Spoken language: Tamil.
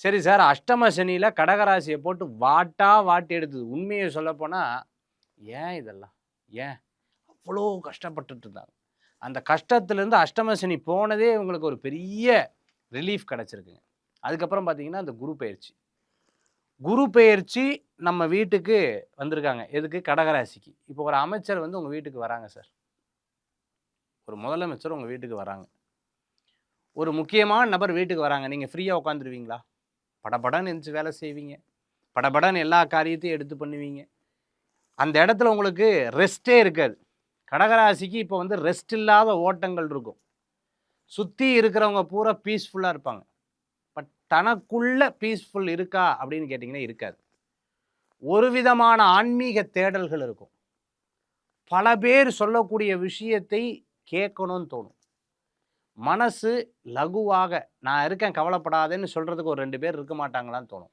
சரி சார், அஷ்டம சனியில கடகராசிய போட்டு வாட்டி எடுத்தது. உண்மைய சொல்லப்போனா, ஏன் இதெல்லாம்? ஏன்? அவ்வளோ கஷ்டப்பட்டுட்டு இருந்தாங்க. அந்த கஷ்டத்திலேருந்து அஷ்டம சனி போனதே இவங்களுக்கு ஒரு பெரிய ரிலீஃப் கிடைச்சிருக்குங்க. அதுக்கப்புறம் பார்த்தீங்கன்னா, அந்த குரு பெயர்ச்சி. குரு பெயர்ச்சி நம்ம வீட்டுக்கு வந்திருக்காங்க. எதுக்கு? கடகராசிக்கு. இப்போ ஒரு அமைச்சர் வந்து உங்க வீட்டுக்கு வராங்க சார். ஒரு முதலமைச்சர் உங்க வீட்டுக்கு வராங்க. ஒரு முக்கியமான நபர் வீட்டுக்கு வராங்க. நீங்க ஃப்ரீயா உட்காந்துருவீங்களா? படபடன்னு எந்திரிச்சு வேலை செய்வீங்க. படபடன்னு எல்லா காரியத்தையும் எடுத்து பண்ணுவீங்க. அந்த இடத்துல உங்களுக்கு ரெஸ்ட்டே இருக்காது. கடகராசிக்கு இப்போ வந்து ரெஸ்ட் இல்லாத ஓட்டங்கள் இருக்கும். சுத்தி இருக்கிறவங்க பூரா பீஸ்ஃபுல்லா இருப்பாங்க. பட் தனக்குள்ள பீஸ்ஃபுல் இருக்கா அப்படின்னு கேட்டீங்கன்னா இருக்காது. ஒரு விதமான ஆன்மீக தேடல்கள் இருக்கும். பல பேர் சொல்லக்கூடிய விஷயத்தை கேட்கணும்னு தோணும். மனசு லகுவாக, நான் இருக்கேன் கவலைப்படாதேன்னு சொல்றதுக்கு ஒரு 2 பேர் இருக்க மாட்டாங்களான்னு தோணும்.